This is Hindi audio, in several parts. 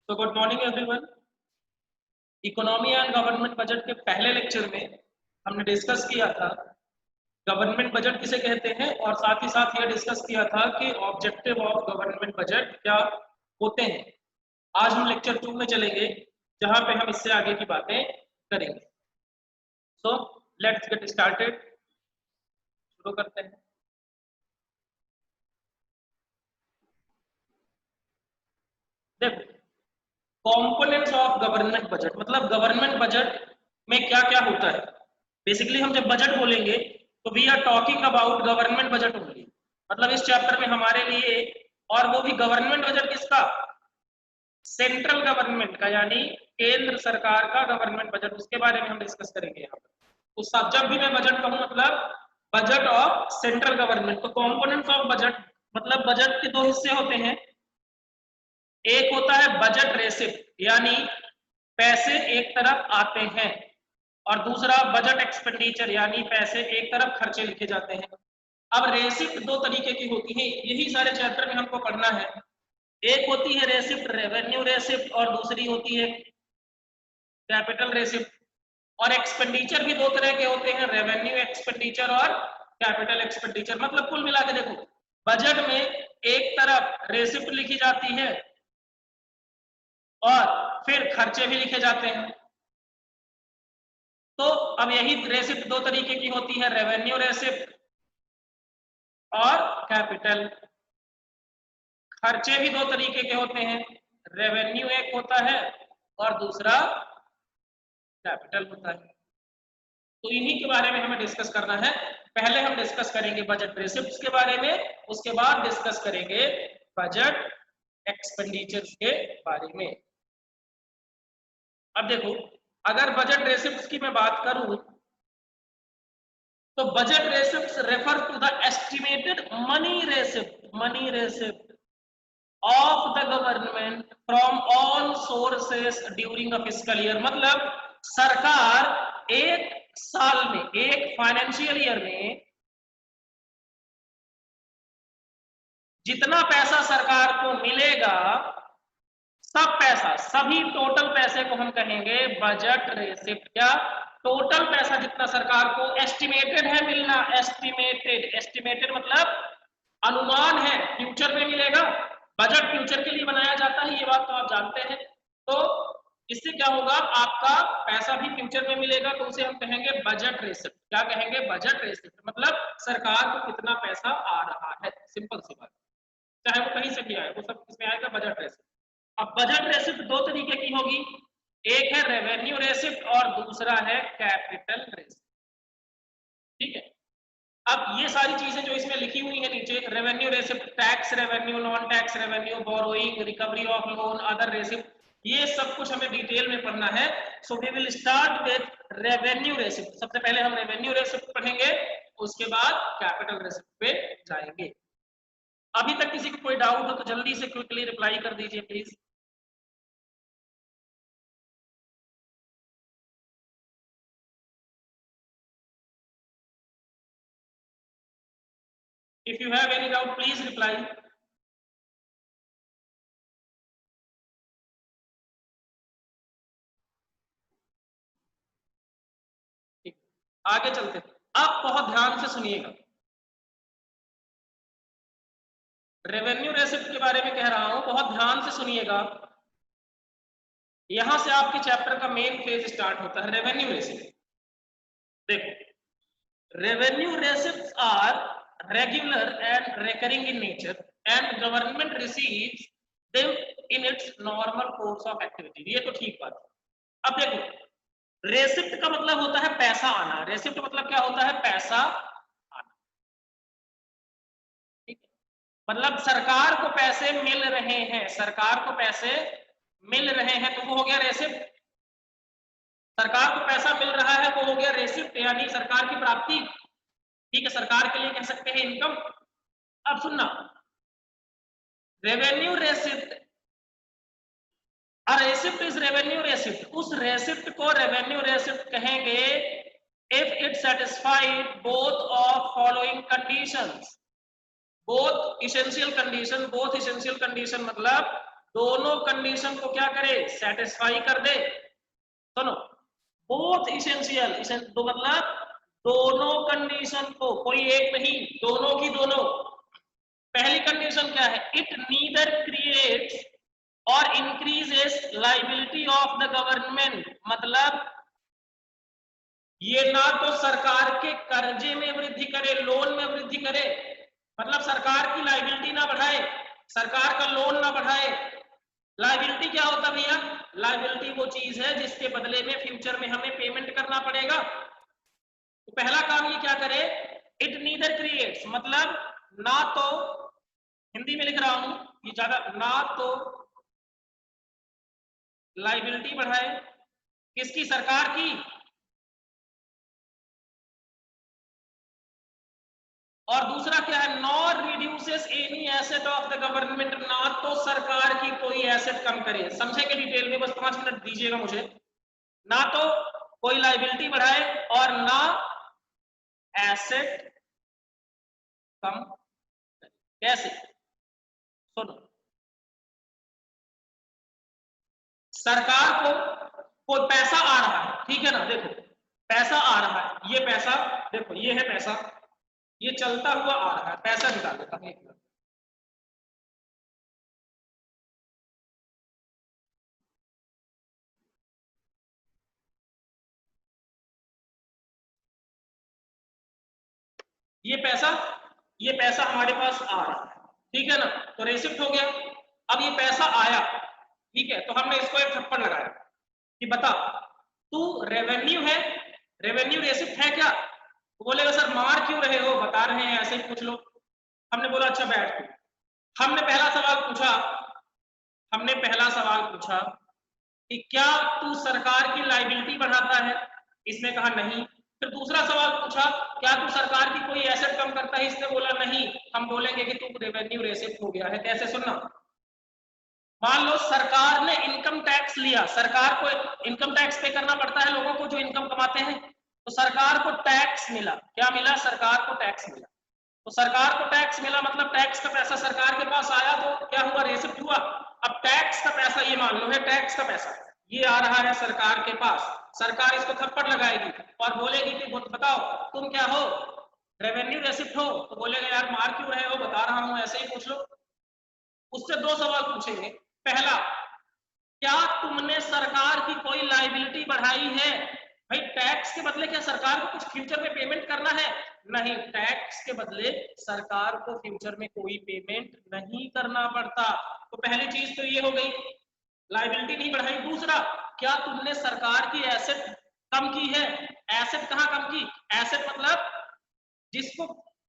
तो good morning everyone. Economy and government budget के पहले लेक्चर में हमने डिस्कस किया था गवर्नमेंट बजट किसे कहते हैं, और साथ ही साथ यह डिस्कस किया था कि ऑब्जेक्टिव ऑफ गवर्नमेंट बजट क्या होते हैं। आज हम लेक्चर 2 में चलेंगे जहां पे हम इससे आगे की बातें करेंगे। सो लेट्स गेट स्टार्टेड, शुरू करते हैं। देखो, कंपोनेंट्स ऑफ गवर्नमेंट बजट मतलब गवर्नमेंट बजट में क्या क्या होता है। बेसिकली हम जब बजट बोलेंगे तो we are talking about government budget only. मतलब इस चैप्टर में हमारे लिए, और वो भी गवर्नमेंट बजट किसका, सेंट्रल गवर्नमेंट का, यानी केंद्र सरकार का गवर्नमेंट बजट, उसके बारे में हम डिस्कस करेंगे यहाँ पर। उस जब भी मैं बजट कहूँ मतलब बजट ऑफ सेंट्रल गवर्नमेंट। तो कंपोनेंट्स ऑफ बजट मतलब बजट के दो हिस्से होते हैं। एक होता है बजट रेसिप्ट, यानी पैसे एक तरफ आते हैं, और दूसरा बजट एक्सपेंडिचर, यानी पैसे एक तरफ खर्चे लिखे जाते हैं। अब रेसिप्ट दो तरीके की होती है, यही सारे चैप्टर में हमको पढ़ना है। एक होती है रेसिप्ट रेवेन्यू रेसिप्ट, और दूसरी होती है कैपिटल रेसिप्ट। और एक्सपेंडिचर भी दो तरह के होते हैं, रेवेन्यू एक्सपेंडिचर और कैपिटल एक्सपेंडिचर। मतलब कुल मिला के देखो, बजट में एक तरफ रेसिप्ट लिखी जाती है और फिर खर्चे भी लिखे जाते हैं। तो अब यही रेसिप्ट दो तरीके की होती है, रेवेन्यू रेसिप्ट और कैपिटल। खर्चे भी दो तरीके के होते हैं, रेवेन्यू एक होता है और दूसरा कैपिटल होता है। तो इन्हीं के बारे में हमें डिस्कस करना है। पहले हम डिस्कस करेंगे बजट रेसिप्ट्स के बारे में, उसके बाद डिस्कस करेंगे बजट एक्सपेंडिचर्स के बारे में। अब देखो, अगर बजट रेसिप्ट्स की मैं बात करूं तो budget receipts refer to the estimated money receipt of the government from all sources during a fiscal year. मतलब सरकार एक साल में, एक फाइनेंशियल ईयर में जितना पैसा सरकार को मिलेगा, सब पैसा, सभी टोटल पैसे को हम कहेंगे बजट रेसिप्ट। क्या, टोटल पैसा जितना सरकार को एस्टिमेटेड है मिलना, एस्टिमेटेड मतलब अनुमान है, फ्यूचर में मिलेगा। बजट फ्यूचर के लिए बनाया जाता है, ये बात तो आप जानते हैं। तो इससे क्या होगा, आपका पैसा भी फ्यूचर में मिलेगा, तो उसे हम कहेंगे बजट रेसिप्ट। क्या कहेंगे, बजट रेसिप्ट। मतलब सरकार को कितना पैसा आ रहा है, सिंपल सी बात, चाहे वो कहीं से भी आए, वो सब इसमें आएगा बजट रेसिप्ट। अब बजट रेसिप्ट दो तरीके की होगी, एक है रेवेन्यू रेसिप्ट और दूसरा है कैपिटल रेसिप्ट। ठीक है। अब ये सारी चीजें जो इसमें लिखी हुई है नीचे, revenue receipt, tax revenue, non tax revenue, borrowing, recovery of loan, other receipt, ये सब कुछ हमें डिटेल में पढ़ना है। So we will start with revenue receipt. सबसे पहले हम रेवेन्यू रेसिप्ट पढ़ेंगे, उसके बाद कैपिटल रेसिप्ट पे जाएंगे। अभी तक किसी को कोई डाउट हो तो जल्दी से क्विकली रिप्लाई कर दीजिए please. If you have any doubt, please reply. ठीक, आगे चलते हैं। अब बहुत ध्यान से सुनिएगा, रेवेन्यू रेसिप्ट के बारे में कह रहा हूं, बहुत ध्यान से सुनिएगा। यहां से आपके चैप्टर का मेन फेज स्टार्ट होता है, रेवेन्यू रेसिप्ट। देखो, revenue receipts are regular and recurring in nature and government receives them in its normal course of activity. ये तो ठीक बात है। अब देखो, रेसिप्ट का मतलब होता है पैसा आना। रेसिप्ट मतलब क्या होता है, पैसा आना। ठीक है, मतलब सरकार को पैसे मिल रहे हैं, सरकार को पैसे मिल रहे हैं, तो वो हो गया रेसिप्ट। सरकार को पैसा मिल रहा है, वो हो गया रेसिप्ट, यानी सरकार की प्राप्ति। ठीक है, सरकार के लिए कह सकते हैं इनकम। अब सुनना, revenue receipt, receipt is revenue receipt, उस रेसिप्ट को रेवेन्यू रेसिप्ट कहेंगे if it satisfied both of following conditions. Both essential condition, both essential condition मतलब दोनों कंडीशन को क्या करे, सेटिस्फाई कर दे। सुनो, बोथ इसेंशियल, तो मतलब दोनों कंडीशन को, कोई एक नहीं, दोनों की दोनों। पहली कंडीशन क्या है, इट नीदर क्रिएट्स और increases liability of the government, मतलब ये ना तो सरकार के कर्जे में वृद्धि करे, लोन में वृद्धि करे, मतलब सरकार की लाइबिलिटी ना बढ़ाए, सरकार का लोन ना बढ़ाए। लाइबिलिटी क्या होता है भैया, लाइबिलिटी वो चीज है जिसके बदले में फ्यूचर में हमें पेमेंट करना पड़ेगा। तो पहला काम ये क्या करे, इट नीदर क्रिएट्स, मतलब ना तो, हिंदी में लिख रहा हूं ये ज्यादा, ना तो लाइबिलिटी बढ़ाए, किसकी, सरकार की, और दूसरा क्या है, nor reduces any asset of the government, ना तो सरकार की कोई एसेट कम करे। समझेंगे डिटेल में, बस 5 मिनट दीजिएगा मुझे। ना तो कोई लाइबिलिटी बढ़ाए और ना एसेट कम करे। कैसे, सुनो, सरकार को कोई पैसा आ रहा है, ठीक है ना, देखो पैसा आ रहा है, ये पैसा देखो, ये है पैसा, ये चलता हुआ आ रहा है, पैसा निकाल लेता हूं, ये पैसा हमारे पास आ रहा है, ठीक है ना, तो रेसिप्ट हो गया। अब ये पैसा आया, ठीक है, तो हमने इसको एक थप्पड़ लगाया कि बता तू रेवेन्यू है, रेवेन्यू रेसिप्ट है क्या, तो बोलेगा सर मार क्यों रहे हो, बता रहे हैं ऐसे ही पूछ लो। हमने बोला अच्छा बैठ तू, हमने पहला सवाल पूछा, हमने पहला सवाल पूछा कि क्या तू सरकार की लाइबिलिटी बढ़ाता है, इसने कहा नहीं। फिर दूसरा सवाल पूछा, क्या तू सरकार की कोई एसेट कम करता है, इसने बोला नहीं। हम बोलेंगे कि तू रेवेन्यू रेसिप्ट हो गया है। कैसे, सुनना, मान लो सरकार ने इनकम टैक्स लिया, सरकार को इनकम टैक्स पे करना पड़ता है लोगों को जो इनकम कमाते हैं, तो सरकार को टैक्स मिला, क्या मिला, सरकार को टैक्स मिला। तो सरकार को टैक्स मिला मतलब टैक्स का पैसा सरकार के पास आया, तो क्या हुआ, रेसिप्ट हुआ। अब टैक्स का पैसा, ये मान लो है टैक्स का पैसा, ये आ रहा है सरकार के पास, सरकार इसको थप्पड़ लगाएगी और बोलेगी कि बताओ तुम क्या हो, रेवेन्यू रेसिप्ट हो, तो बोलेगा यार मार क्यों रहे हो, बता रहा हूं, ऐसे ही पूछ लो। उससे दो सवाल पूछेंगे, पहला, क्या तुमने सरकार की कोई लाइबिलिटी बढ़ाई है, भाई टैक्स के बदले क्या सरकार को कुछ फ्यूचर में पेमेंट करना है, नहीं, टैक्स के बदले सरकार को फ्यूचर में कोई पेमेंट नहीं करना पड़ता। तो पहली चीज तो ये हो गई, लाइबिलिटी नहीं बढ़ाई। दूसरा, क्या तुमने सरकार की एसेट कम की है, एसेट कहां कम की, एसेट मतलब जिसको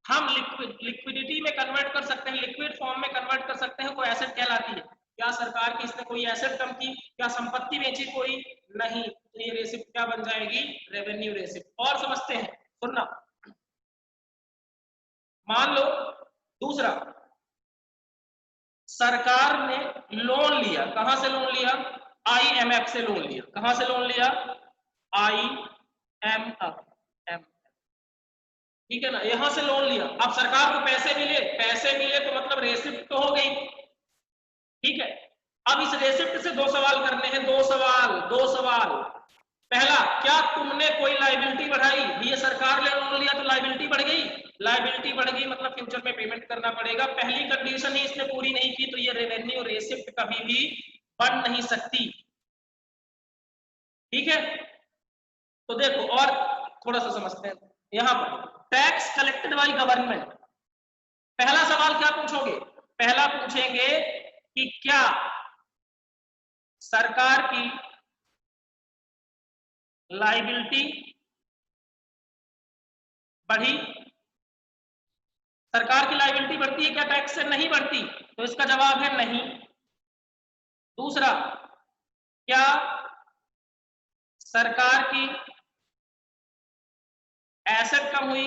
हम लिक्विडिटी में कन्वर्ट कर सकते हैं, लिक्विड फॉर्म में कन्वर्ट कर सकते हैं, वो एसेट कहलाती है। क्या सरकार की इसने कोई एसेट कम की, क्या संपत्ति बेची कोई, नहीं, तो ये रेसिप्ट क्या बन जाएगी, रेवेन्यू रेसिप्ट। और समझते हैं, सुनना, मान लो दूसरा, सरकार ने लोन लिया, कहां से लोन लिया, आईएमएफ से लोन लिया, कहां से लोन लिया, आईएमएफ, ठीक है ना, यहां से लोन लिया। अब सरकार को पैसे मिले, पैसे मिले तो मतलब रेसिप्ट तो हो गई, ठीक है। अब इस रेसिप्ट से दो सवाल करने हैं, दो सवाल, दो सवाल। पहला, क्या तुमने कोई लाइबिलिटी बढ़ाई, ये सरकार ने लोन लिया तो लाइबिलिटी बढ़ गई, लाइबिलिटी बढ़ गई मतलब फ्यूचर में पेमेंट करना पड़ेगा। पहली कंडीशन ही इसने पूरी नहीं की, तो ये रेवेन्यू रेसिप्ट कभी भी बन नहीं सकती, ठीक है। तो देखो और थोड़ा सा समझते हैं, यहां पर टैक्स कलेक्टेड बाय गवर्नमेंट, पहला सवाल क्या पूछोगे, पहला पूछेंगे कि क्या सरकार की लाइबिलिटी बढ़ी, सरकार की लाइबिलिटी बढ़ती है क्या टैक्स से, नहीं बढ़ती, तो इसका जवाब है नहीं। दूसरा, क्या सरकार की एसेट कम हुई,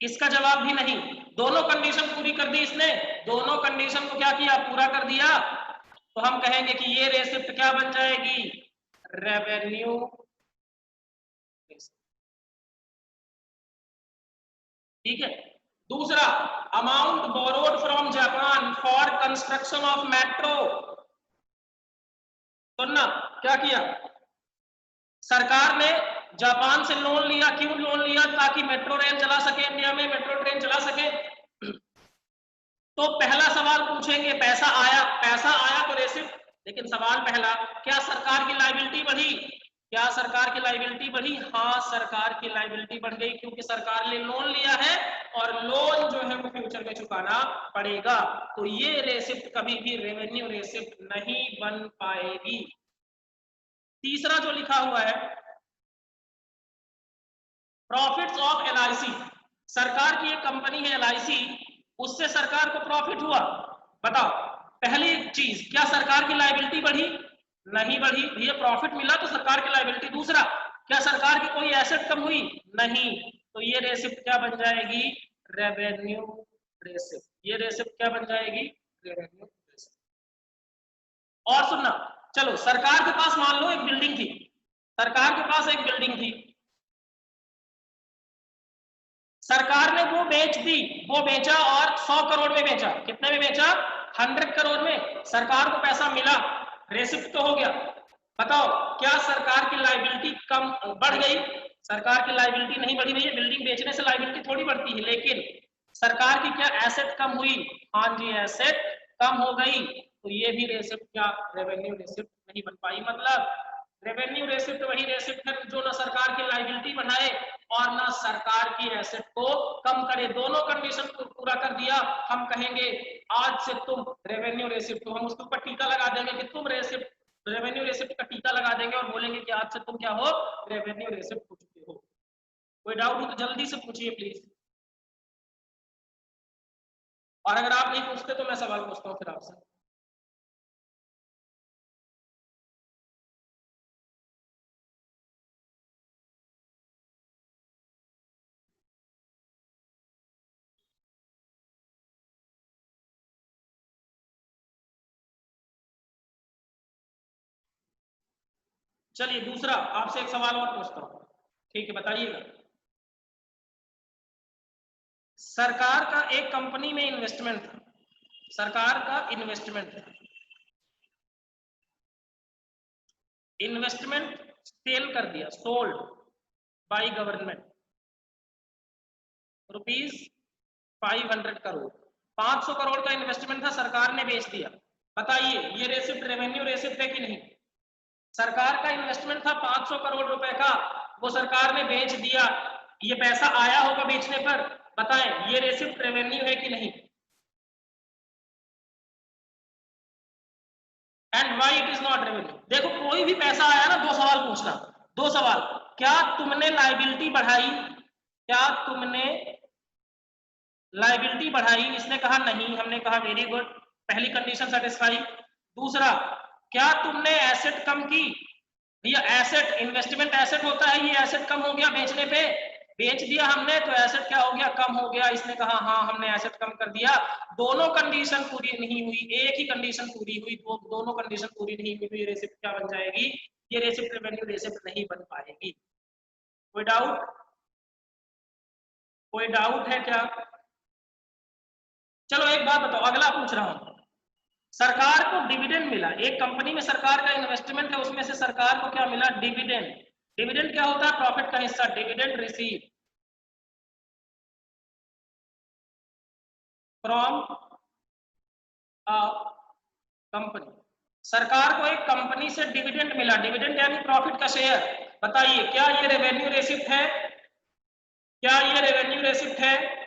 इसका जवाब भी नहीं। दोनों कंडीशन पूरी कर दी इसने, दोनों कंडीशन को क्या किया, पूरा कर दिया, तो हम कहेंगे कि ये रेसिप्ट क्या बन जाएगी, रेवेन्यू, ठीक है। दूसरा, amount borrowed from Japan for construction of metro. सुनना, क्या किया सरकार ने, जापान से लोन लिया। क्यों लोन लिया? ताकि मेट्रो रेल चला सके, इंडिया में मेट्रो ट्रेन चला सके। तो पहला सवाल पूछेंगे, पैसा आया तो रेसिप्ट। लेकिन सवाल पहला, क्या सरकार की लायबिलिटी बढ़ी? क्या सरकार की लायबिलिटी बढ़ी? हाँ, सरकार की लायबिलिटी बढ़ गई, क्योंकि सरकार ने लोन लिया है और लोन जो है वो फ्यूचर में चुकाना पड़ेगा। तो ये रेसिप्ट कभी भी रेवेन्यू रेसिप्ट नहीं बन पाएगी। तीसरा जो लिखा हुआ है, प्रॉफिट्स ऑफ एलआईसी। सरकार की एक कंपनी है एलआईसी, उससे सरकार को प्रॉफिट हुआ। बताओ, पहली चीज, क्या सरकार की लायबिलिटी बढ़ी? नहीं बढ़ी। ये प्रॉफिट मिला तो सरकार की लायबिलिटी। दूसरा, क्या सरकार की कोई एसेट कम हुई? नहीं। तो ये रेसिप्ट क्या बन जाएगी? Revenue receipt. ये रेसिप्ट क्या बन जाएगी? Revenue receipt. और सुनना, चलो सरकार के पास मान लो एक बिल्डिंग थी। सरकार के पास एक बिल्डिंग थी, सरकार ने वो बेच दी, वो बेचा और 100 करोड़ में बेचा। कितने में बेचा? 100 करोड़ में। सरकार को पैसा मिला, रेसिप्ट तो हो गया। बताओ, क्या सरकार की लायबिलिटी कम बढ़ गई? सरकार की लायबिलिटी नहीं बढ़ी भैया, बिल्डिंग बेचने से लायबिलिटी थोड़ी बढ़ती है। लेकिन सरकार की क्या एसेट कम हुई? हाँ जी, एसेट कम हो गई। तो ये भी रेसिप्ट क्या? रेवेन्यू रेसिप्ट नहीं बन पाई। मतलब रेवेन्यू रेसिप्ट वही रेसिप्ट है जो ना सरकार की लायबिलिटी बढ़ाए और ना सरकार की एसेट को कम करे। दोनों कंडीशन को पूरा कर दिया, हम कहेंगे आज से तुम रेवेन्यू रेसिप्ट हो। हम उसके ऊपर टीका लगा देंगे कि तुम रेसिप्ट रेवेन्यू रेसिप्ट का टीका लगा देंगे और बोलेंगे कि आज से तुम क्या हो? रेवेन्यू रेसिप्ट हो चुके हो। कोई डाउट हो तो जल्दी से पूछिए प्लीज। और अगर आप नहीं पूछते तो मैं सवाल पूछता हूँ फिर आपसे। चलिए दूसरा आपसे एक सवाल और पूछता हूँ, ठीक है, बताइएगा। सरकार का एक कंपनी में इन्वेस्टमेंट था, सरकार का इन्वेस्टमेंट था, इन्वेस्टमेंट सेल कर दिया, sold by government, rupees 500 crore. 500 crore का इन्वेस्टमेंट था, सरकार ने बेच दिया। बताइए, ये रेसिप्ट रेवेन्यू रेसिप्ट है कि नहीं? सरकार का इन्वेस्टमेंट था 500 करोड़ रुपए का, वो सरकार ने बेच दिया। ये पैसा आया होगा बेचने पर। बताएं, ये रेसिप्ट रेवेन्यू है कि नहीं? And why it is not revenue? देखो, कोई भी पैसा आया ना, दो सवाल पूछना। दो सवाल, क्या तुमने लायबिलिटी बढ़ाई? क्या तुमने लायबिलिटी बढ़ाई? इसने कहा नहीं, हमने कहा वेरी गुड, पहली कंडीशन सेटिस्फाई। दूसरा, क्या तुमने एसेट कम की? भैया एसेट, इन्वेस्टमेंट एसेट होता है, ये एसेट कम हो गया बेचने पे, बेच दिया हमने तो एसेट क्या हो गया? कम हो गया। इसने कहा हाँ, हमने एसेट कम कर दिया। दोनों कंडीशन पूरी नहीं हुई, एक ही कंडीशन पूरी हुई, दोनों कंडीशन पूरी नहीं हुई, तो ये रेसिप्ट क्या बन जाएगी? ये रेसिप्ट रेवेन्यू रेसिप्ट नहीं बन पाएगी। कोई डाउट? कोई डाउट है क्या? चलो एक बात बताओ, अगला पूछ रहा हूं। सरकार को डिविडेंड मिला, एक कंपनी में सरकार का इन्वेस्टमेंट है, उसमें से सरकार को क्या मिला? डिविडेंड। डिविडेंड क्या होता है? प्रॉफिट का हिस्सा, dividend receive from a company. सरकार को एक कंपनी से डिविडेंड मिला, डिविडेंड यानी प्रॉफिट का शेयर। बताइए, क्या ये रेवेन्यू रेसिप्ट है? क्या ये रेवेन्यू रेसिप्ट है?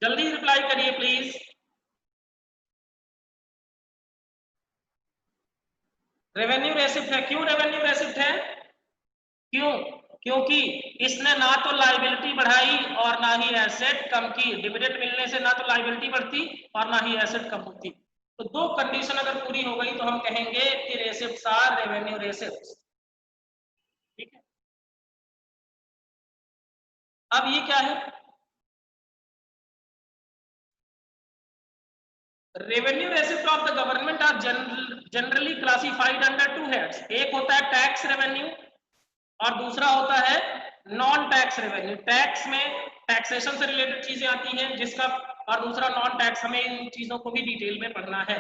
जल्दी रिप्लाई करिए प्लीज। रेवेन्यू रेसिप्ट है। क्यों रेवेन्यू रेसिप्ट है? क्यों? क्योंकि इसने ना तो लायबिलिटी बढ़ाई और ना ही एसेट कम की। डिविडेंड मिलने से ना तो लायबिलिटी बढ़ती और ना ही एसेट कम होती। तो दो कंडीशन अगर पूरी हो गई तो हम कहेंगे कि रेसिप्ट्स आर रेवेन्यू रेसिप्ट्स। ठीक है, अब ये क्या है? Revenue receipt of the government are generally classified under two heads. एक होता है टैक्स रेवेन्यू और दूसरा होता है नॉन टैक्स रेवेन्यू। टैक्स में टैक्सेशन से रिलेटेड चीजें आती हैं जिसका, और दूसरा नॉन टैक्स, हमें इन चीजों को भी डिटेल में पढ़ना है।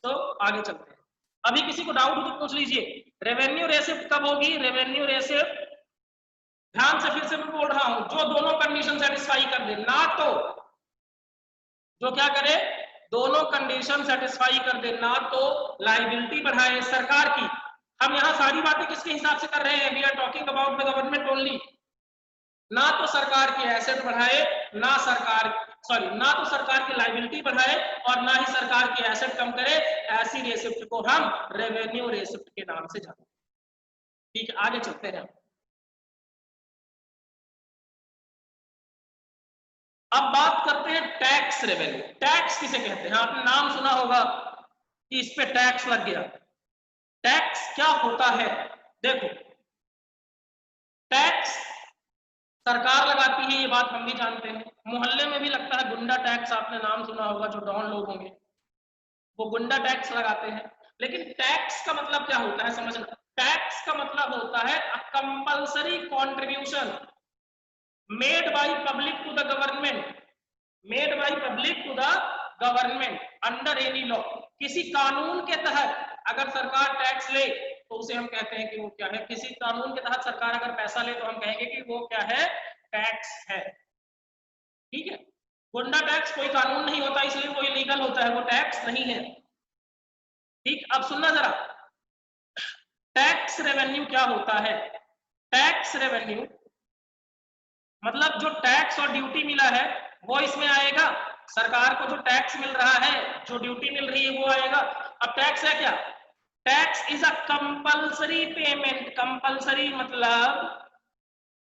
तो आगे चलते हैं। अभी किसी को डाउट हो तो पूछ लीजिए। रेवेन्यू रेसिप्ट कब होगी? रेवेन्यू रेसिप्ट, ध्यान से फिर से मैं बोल रहा हूं, जो दोनों कंडीशन सेटिस्फाई कर दे, ना तो जो क्या करे, दोनों कंडीशन सेटिस्फाई कर दे, ना तो लायबिलिटी बढ़ाए सरकार की। हम यहां सारी बातें किसके हिसाब से कर रहे हैं? We are talking about the government only. ना तो सरकार की एसेट बढ़ाए, ना तो सरकार की लायबिलिटी बढ़ाए और ना ही सरकार की एसेट कम करे। ऐसी रेसिप्ट को हम रेवेन्यू रेसिप्ट के नाम से जानते हैं। ठीक है, आगे चलते हैं। अब बात करते हैं टैक्स रेवेन्यू। टैक्स किसे कहते हैं? आपने नाम सुना होगा कि इस पे टैक्स लग गया। टैक्स क्या होता है? देखो, टैक्स सरकार लगाती है, ये बात हम भी जानते हैं। मोहल्ले में भी लगता है गुंडा टैक्स, आपने नाम सुना होगा, जो डॉन लोग होंगे वो गुंडा टैक्स लगाते हैं। लेकिन टैक्स का मतलब क्या होता है समझना। टैक्स का मतलब होता है a compulsory contribution made by public to the government, made by public to the government under any law. किसी कानून के तहत अगर सरकार टैक्स ले तो उसे हम कहते हैं कि वो क्या है। किसी कानून के तहत सरकार अगर पैसा ले तो हम कहेंगे कि वो क्या है? टैक्स है। ठीक है, गुंडा टैक्स कोई कानून नहीं होता, इसलिए वो इलीगल होता है, वो टैक्स नहीं है। ठीक, अब सुनना जरा, टैक्स रेवेन्यू क्या होता है? टैक्स रेवेन्यू मतलब जो टैक्स और ड्यूटी मिला है वो इसमें आएगा। सरकार को जो टैक्स मिल रहा है, जो ड्यूटी मिल रही है वो आएगा। अब टैक्स है क्या? Tax is a compulsory payment. Compulsory मतलब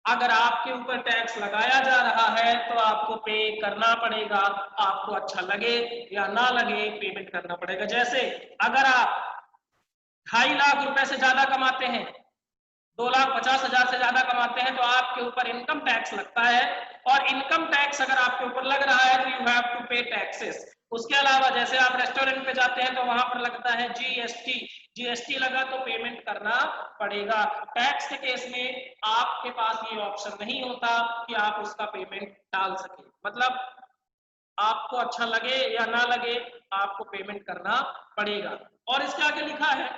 अगर आपके ऊपर टैक्स लगाया जा रहा है तो आपको पे करना पड़ेगा। आपको अच्छा लगे या ना लगे, पेमेंट करना पड़ेगा। जैसे अगर आप 2.5 लाख रुपए से ज्यादा कमाते हैं, 2,50,000 से ज्यादा कमाते हैं, तो आपके ऊपर इनकम टैक्स लगता है। और इनकम टैक्स अगर आपके ऊपर लग रहा है तो यू हैव टू पे टैक्सेस। उसके अलावा जैसे आप रेस्टोरेंट पे जाते हैं तो वहां पर लगता है जीएसटी। जीएसटी लगा तो पेमेंट करना पड़ेगा। टैक्स के केस में आपके पास ये ऑप्शन नहीं होता कि आप उसका पेमेंट डाल सके। मतलब आपको अच्छा लगे या ना लगे, आपको पेमेंट करना पड़ेगा। और इसके आगे लिखा है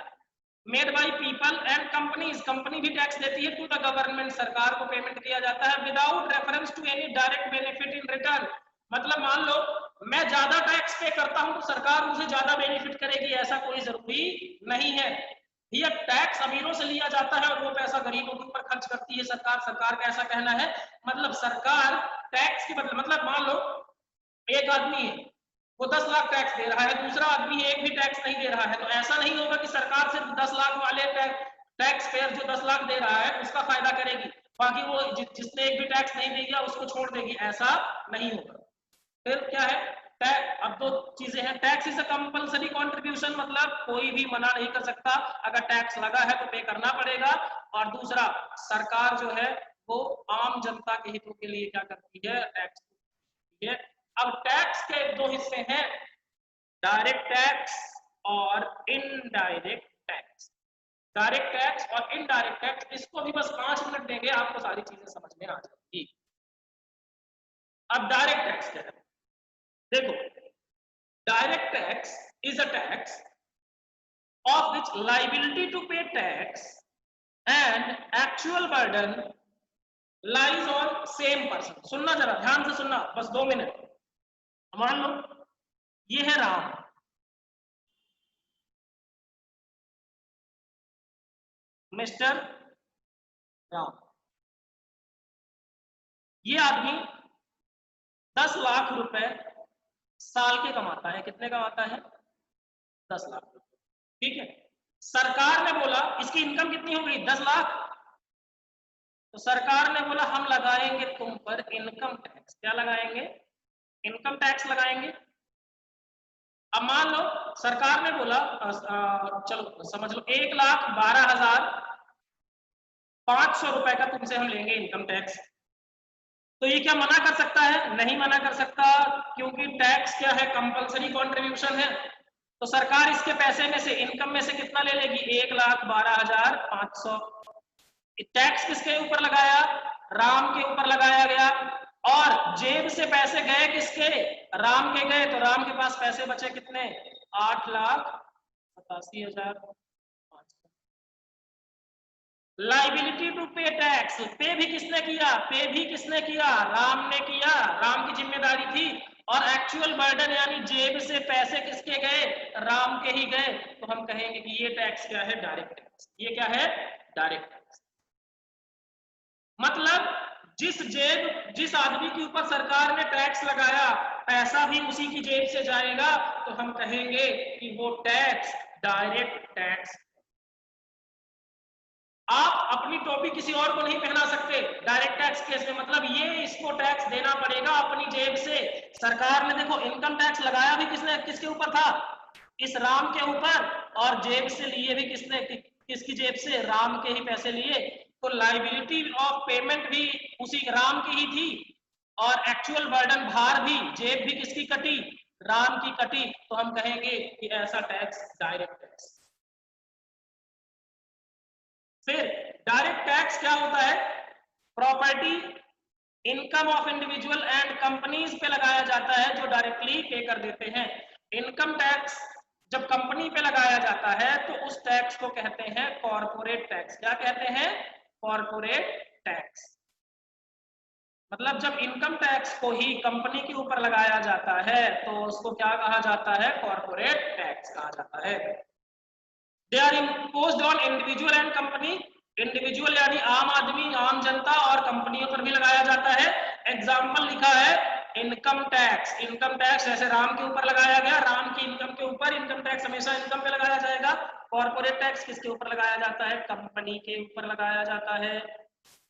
made by people and companies. Company भी टैक्स देती है टू द गवर्नमेंट, सरकार को पेमेंट किया जाता है without reference to any direct benefit in return. मतलब मान लो मैं ज्यादा टैक्स पे करता हूं तो सरकार मुझे ज्यादा बेनिफिट करेगी, ऐसा कोई जरूरी नहीं है। ये टैक्स अमीरों से लिया जाता है और वो पैसा गरीबों के ऊपर खर्च करती है सरकार। सरकार का ऐसा कहना है, मतलब सरकार टैक्स के बदले, मतलब मान लो एक आदमी है वो 10 लाख टैक्स दे रहा है, दूसरा आदमी एक भी टैक्स नहीं दे रहा है, तो ऐसा नहीं होगा कि सरकार सिर्फ 10 लाख वाले टैक्स पेयर जो 10 लाख दे रहा है उसका फायदा करेगी, बाकी वो जिसने एक भी टैक्स नहीं दिया उसको छोड़ देगी, ऐसा नहीं होगा। फिर क्या है? टैक्स, अब दो चीजें हैं। Tax is a compulsory contribution, मतलब कोई भी मना नहीं कर सकता, अगर टैक्स लगा है तो पे करना पड़ेगा। और दूसरा, सरकार जो है वो आम जनता के हितों के लिए क्या करती है? टैक्स है। अब टैक्स के दो हिस्से हैं, डायरेक्ट टैक्स और इनडायरेक्ट टैक्स। डायरेक्ट टैक्स और इनडायरेक्ट टैक्स, इसको भी बस 5 मिनट देंगे, आपको सारी चीजें समझ में आ जाएगी। अब डायरेक्ट टैक्स क्या है? देखो, direct tax is a tax of which liability to pay tax and actual burden lies on same person. सुनना जरा ध्यान से सुनना, बस 2 मिनट। मान लो ये है राम, मिस्टर राम। ये आदमी 10 लाख रुपए साल के कमाता है। कितने कमाता है? 10 लाख रुपए। ठीक है, सरकार ने बोला इसकी इनकम कितनी हो गई? 10 लाख। तो सरकार ने बोला हम लगाएंगे तुम पर इनकम टैक्स। क्या लगाएंगे? इनकम टैक्स लगाएंगे। अब मान लो सरकार ने बोला चलो समझ लो 1,12,500 रुपए का तुमसे हम लेंगे इनकम टैक्स। तो ये क्या मना कर सकता है? नहीं मना कर सकता, क्योंकि टैक्स क्या है? कंपलसरी कंट्रीब्यूशन है। तो सरकार इसके पैसे में से, इनकम में से कितना ले लेगी? 1,12,500। टैक्स किसके ऊपर लगाया? राम के ऊपर लगाया गया। और जेब से पैसे गए किसके? राम के गए। तो राम के पास पैसे बचे कितने? 8,87,000। लाइबिलिटी टू पे टैक्स, पे भी किसने किया? पे भी किसने किया? राम ने किया, राम की जिम्मेदारी थी। और एक्चुअल बर्डन यानी जेब से पैसे किसके गए? राम के ही गए। तो हम कहेंगे कि ये टैक्स क्या है? Direct tax. ये क्या है? Direct tax. मतलब जिस आदमी के ऊपर सरकार ने टैक्स लगाया, पैसा भी उसी की जेब से जाएगा, तो हम कहेंगे कि वो टैक्स डायरेक्ट टैक्स। आप अपनी टोपी किसी और को नहीं पहना सकते डायरेक्ट टैक्स केस में। मतलब ये इसको टैक्स देना पड़ेगा अपनी जेब से। सरकार ने देखो इनकम टैक्स लगाया भी किसके ऊपर था? इस राम के ऊपर। और जेब से लिए भी किसकी जेब से? राम के ही पैसे लिए। तो लाइबिलिटी ऑफ पेमेंट भी उसी राम की ही थी, और एक्चुअल बर्डन, भार भी, जेब भी किसकी कटी? राम की कटी। तो हम कहेंगे कि ऐसा टैक्स डायरेक्ट टैक्स। फिर डायरेक्ट टैक्स क्या होता है? Property income of individual and companies पे लगाया जाता है, जो डायरेक्टली पे कर देते हैं। इनकम टैक्स जब कंपनी पे लगाया जाता है तो उस टैक्स को कहते हैं कॉर्पोरेट टैक्स। क्या कहते हैं? Corporate tax. मतलब जब इनकम टैक्स को ही कंपनी के ऊपर लगाया जाता है तो उसको क्या कहा जाता है? कॉर्पोरेट टैक्स कहा जाता है। They are imposed on individual and company. Individual यानी आम आदमी, आम जनता, और कंपनियों पर भी लगाया जाता है। एग्जाम्पल लिखा है इनकम टैक्स। इनकम टैक्स जैसे राम के ऊपर लगाया गया, राम की इनकम के ऊपर इनकम टैक्स हमेशा इनकम पे लगाया जाएगा। कॉर्पोरेट टैक्स किसके ऊपर लगाया जाता है? कंपनी के ऊपर लगाया जाता है।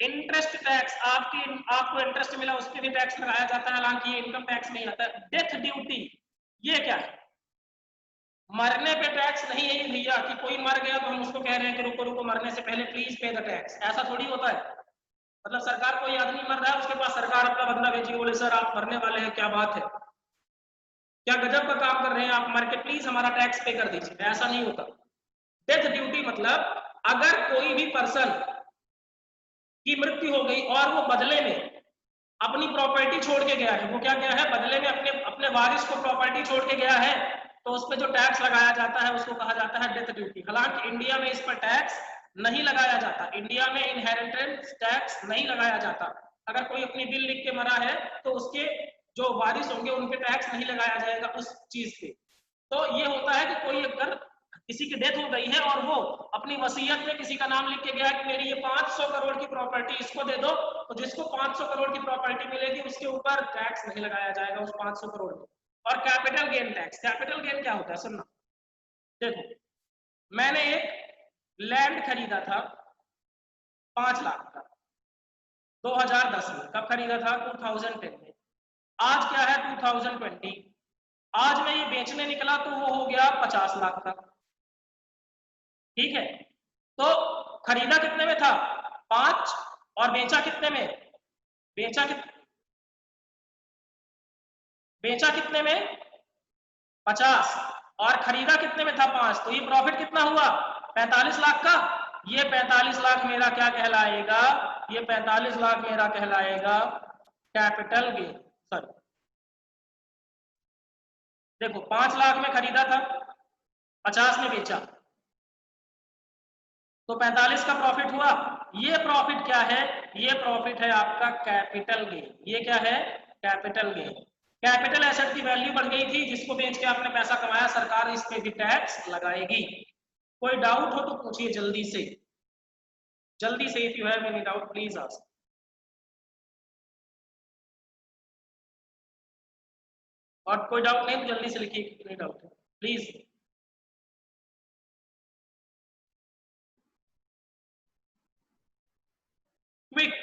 इंटरेस्ट टैक्स, आपको इंटरेस्ट मिला उस पर भी टैक्स लगाया जाता है, हालांकि ये इनकम टैक्स नहीं आता। डेथ ड्यूटी, ये क्या है? मरने पे टैक्स नहीं है ये भैया, कि कोई मर गया तो हम उसको कह रहे हैं कि रुको रुको, मरने से पहले प्लीज पे द टैक्स। ऐसा थोड़ी होता है। मतलब सरकार, कोई आदमी मर रहा है, उसके पास सरकार अपना बंदा भेजी, बोले सर आप मरने वाले हैं, क्या बात है, क्या गजब का काम कर रहे हैं आप, मर के प्लीज हमारा टैक्स पे कर दीजिए। ऐसा नहीं होता। डेथ ड्यूटी मतलब अगर कोई भी पर्सन की मृत्यु हो गई और वो बदले में अपनी प्रॉपर्टी छोड़ के गया है, वो क्या गया है? बदले में अपने अपने वारिस को प्रॉपर्टी छोड़ के गया है, तो उस पर जो टैक्स लगाया जाता है उसको कहा जाता है डेथ ड्यूटी। हालांकि इंडिया में इस पर टैक्स नहीं लगाया जाता। इंडिया में इनहेरिटेंस टैक्स नहीं लगाया जाता। अगर कोई अपनी विल लिख के मरा है तो उसके जो वारिस होंगे उन पे टैक्स नहीं लगाया जाएगा उस चीज पे। तो ये होता है कि कोई अगर किसी की डेथ हो गई है और वो अपनी वसीयत में किसी का नाम लिख के गया कि मेरी ये 500 करोड़ की प्रॉपर्टी इसको दे दो, तो जिसको 500 करोड़ की प्रॉपर्टी मिलेगी उसके ऊपर टैक्स नहीं लगाया जाएगा उस 500 करोड़ में। और capital gain tax, capital gain क्या होता है? सुनना, देखो मैंने एक लैंड खरीदा था 5 लाख का 2010 में। कब खरीदा था? 2010 में। आज क्या है? 2020। आज मैं ये बेचने निकला तो वो हो गया 50 लाख का। ठीक है, तो खरीदा कितने में था? 5। और बेचा कितने में? बेचा बेचा कितने में? 50। और खरीदा कितने में था? 5। तो ये प्रॉफिट कितना हुआ? 45 लाख का। ये 45 लाख मेरा क्या कहलाएगा? ये 45 लाख मेरा कहलाएगा कैपिटल गेन। सॉरी, देखो 5 लाख में खरीदा था, 50 में बेचा, तो 45 का प्रॉफिट हुआ। ये प्रॉफिट क्या है? ये प्रॉफिट है आपका कैपिटल गेन। ये क्या है? Capital gain. कैपिटल एसेट की वैल्यू बढ़ गई थी, जिसको बेच के आपने पैसा कमाया, सरकार इस पे भी टैक्स लगाएगी। कोई डाउट हो तो पूछिए जल्दी से, जल्दी से। If you have any doubt please ask. और कोई डाउट नहीं तो जल्दी से लिखिए कितने डाउट है प्लीज। क्विक,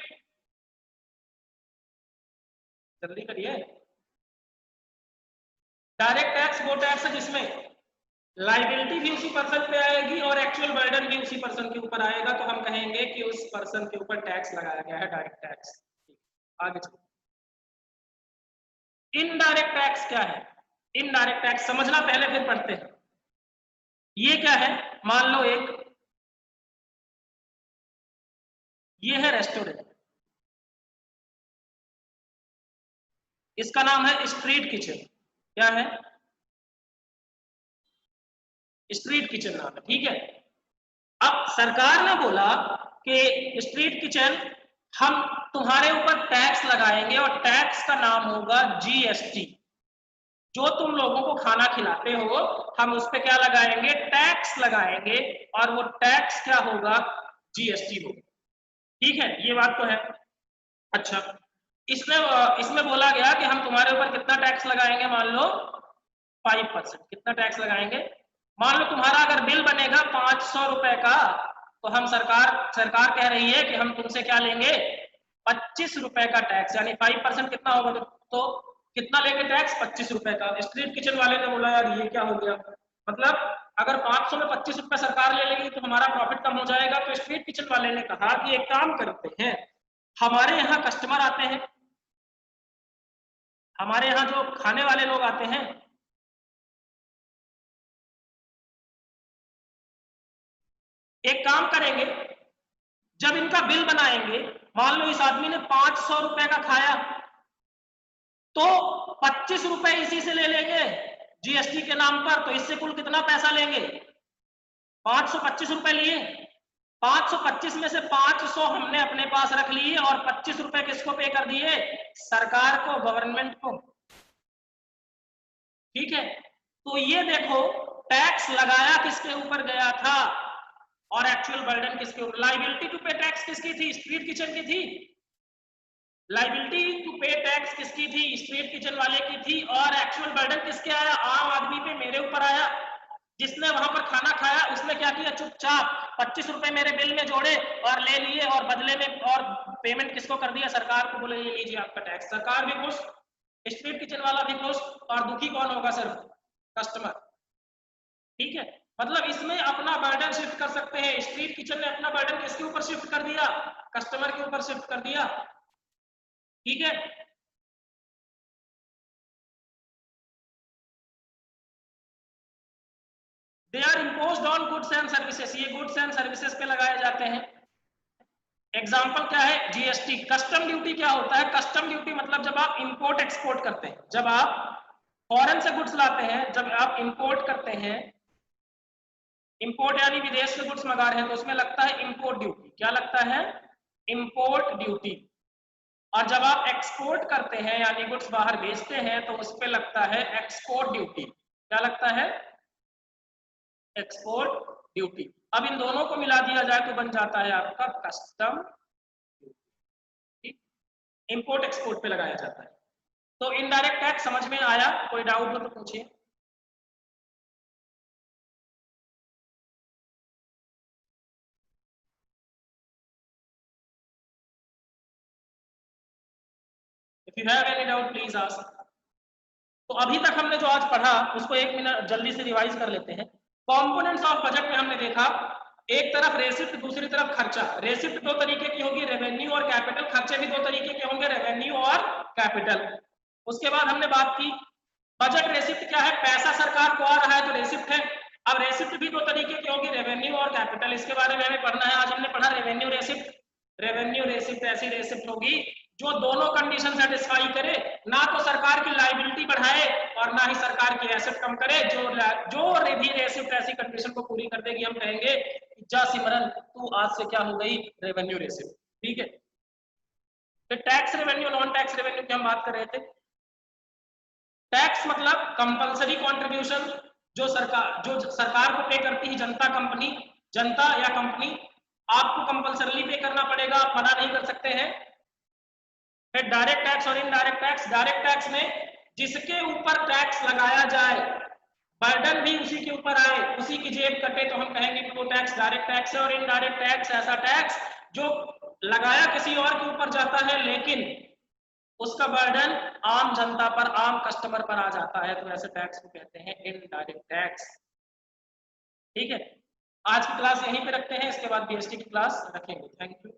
जल्दी करिए। डायरेक्ट टैक्स वो टैक्स है जिसमें लाइबिलिटी भी उसी पर्सन पे आएगी और एक्चुअल बर्डन भी उसी पर्सन के ऊपर आएगा, तो हम कहेंगे कि उस पर्सन के ऊपर टैक्स लगाया गया है, डायरेक्ट टैक्स। आगे चलो। इनडायरेक्ट टैक्स क्या है? इनडायरेक्ट टैक्स समझना पहले, फिर पढ़ते हैं। ये क्या है? मान लो ये है रेस्टोरेंट, इसका नाम है स्ट्रीट किचन। क्या है? स्ट्रीट किचन नाम है, ठीक है। अब सरकार ने बोला कि स्ट्रीट किचन हम तुम्हारे ऊपर टैक्स लगाएंगे और टैक्स का नाम होगा जीएसटी। जो तुम लोगों को खाना खिलाते हो हम उस पर क्या लगाएंगे? टैक्स लगाएंगे, और वो टैक्स क्या होगा? जीएसटी होगा। ठीक है, ये बात तो है। अच्छा, इसमें इसमें बोला गया कि हम तुम्हारे ऊपर कितना टैक्स लगाएंगे? मान लो 5%। कितना टैक्स लगाएंगे? मान लो तुम्हारा अगर बिल बनेगा 500 रुपए का, तो हम सरकार कह रही है कि हम तुमसे क्या लेंगे? 25 रुपए का टैक्स, यानी 5% कितना होगा? तो कितना लेंगे टैक्स? 25 रुपए का। स्ट्रीट किचन वाले ने बोला यार ये क्या हो गया, मतलब अगर 500 में 25 रुपए सरकार ले लेगी तो हमारा प्रॉफिट कम हो जाएगा। तो स्ट्रीट किचन वाले ने कहा कि एक काम करते हैं, हमारे यहाँ कस्टमर आते हैं, हमारे यहाँ जो खाने वाले लोग आते हैं, एक काम करेंगे, जब इनका बिल बनाएंगे, मान लो इस आदमी ने 500 रुपए का खाया, तो 25 रुपए इसी से ले लेंगे जीएसटी के नाम पर। तो इससे कुल कितना पैसा लेंगे? 525 रुपए लिए। 525 में से 500 हमने अपने पास रख लिए और 25 रुपए किसको पे कर दिए? सरकार को, गवर्नमेंट को। ठीक है, तो ये देखो टैक्स लगाया किसके ऊपर गया था और एक्चुअल बर्डन किसके ऊपर? लाइबिलिटी टू पे टैक्स किसकी थी? स्ट्रीट किचन की थी। लाइबिलिटी टू पे टैक्स किसकी थी? स्ट्रीट किचन वाले की थी। और एक्चुअल बर्डन किसके आया? आम आदमी पे, मेरे ऊपर आया। जिसने वहां पर खाना खाया उसने क्या किया? चुपचाप 25 रुपए मेरे बिल में जोड़े और ले लिए, और बदले में और पेमेंट किसको कर दिया? सरकार को। बोले ये लीजिए आपका टैक्स। सरकार भी खुश, स्ट्रीट किचन वाला भी खुश, और दुखी कौन होगा? सिर्फ कस्टमर। ठीक है, मतलब इसमें अपना बर्डन शिफ्ट कर सकते हैं। स्ट्रीट किचन ने अपना बर्डन किसके ऊपर शिफ्ट कर दिया? कस्टमर के ऊपर शिफ्ट कर दिया। ठीक है, they are imposed on goods and services. ये गुड्स एंड सर्विसेज पे लगाए जाते हैं। एग्जाम्पल क्या है? जीएसटी। कस्टम ड्यूटी क्या होता है? कस्टम ड्यूटी मतलब जब आप इंपोर्ट एक्सपोर्ट करते हैं, जब आप फॉरेन से गुड्स लाते हैं, जब आप इंपोर्ट करते हैं, इंपोर्ट यानी विदेश से गुड्स मंगा रहे हैं, तो उसमें लगता है इंपोर्ट ड्यूटी। क्या लगता है? Import duty. और जब आप एक्सपोर्ट करते हैं यानी गुड्स बाहर भेजते हैं, तो उस पर लगता है एक्सपोर्ट ड्यूटी। क्या लगता है? Export duty. अब इन दोनों को मिला दिया जाए तो बन जाता है आपका कस्टम ड्यूटी। इंपोर्ट एक्सपोर्ट पे लगाया जाता है। तो इनडायरेक्ट टैक्स समझ में आया? कोई डाउट हो तो पूछिए। If you have any doubt please ask. तो अभी तक हमने जो आज पढ़ा उसको 1 मिनट जल्दी से रिवाइज कर लेते हैं। कंपोनेंट्स ऑफ बजट में हमने देखा, एक तरफ रेसिप्ट, दूसरी तरफ खर्चा। रेसिप्ट 2 तरीके की होगी, रेवेन्यू और कैपिटल। खर्चे भी 2 तरीके के होंगे, रेवेन्यू और कैपिटल। उसके बाद हमने बात की बजट रेसिप्ट क्या है? पैसा सरकार को आ रहा है तो रेसिप्ट है। अब रेसिप्ट भी 2 तरीके की होगी, रेवेन्यू और कैपिटल। इसके बारे में हमें पढ़ना है। आज हमने पढ़ा रेवेन्यू रेसिप्ट। रेवेन्यू रेसिप्ट ऐसी रेसिप्ट होगी जो दोनों कंडीशन सेटिस्फाई करे, ना तो सरकार की लाइबिलिटी बढ़ाए और ना ही सरकार की एसेट कम करे। जो भी रेसिप्ट ऐसी कंडीशन को पूरी कर देगी, हम कहेंगे जा सिमरन तू आज से क्या हो गई? Revenue receipt. ठीक है, तो tax revenue, non tax revenue की हम बात कर रहे थे। टैक्स मतलब कंपलसरी कॉन्ट्रीब्यूशन, जो सरकार को पे करती है जनता, कंपनी, जनता या कंपनी। आपको कंपलसरली पे करना पड़ेगा, आप मना नहीं कर सकते हैं। फिर डायरेक्ट टैक्स और इनडायरेक्ट टैक्स। डायरेक्ट टैक्स में जिसके ऊपर टैक्स लगाया जाए, बर्डन भी उसी के ऊपर आए, उसी की जेब कटे, तो हम कहेंगे कि वो टैक्स डायरेक्ट टैक्स है। और इनडायरेक्ट टैक्स ऐसा टैक्स जो लगाया किसी और के ऊपर जाता है लेकिन उसका बर्डन आम जनता पर, आम कस्टमर पर आ जाता है, तो ऐसे टैक्स को कहते हैं इनडायरेक्ट टैक्स। ठीक है, आज की क्लास यहीं पे रखते हैं, इसके बाद बीएसटी की क्लास रखेंगे। Thank you.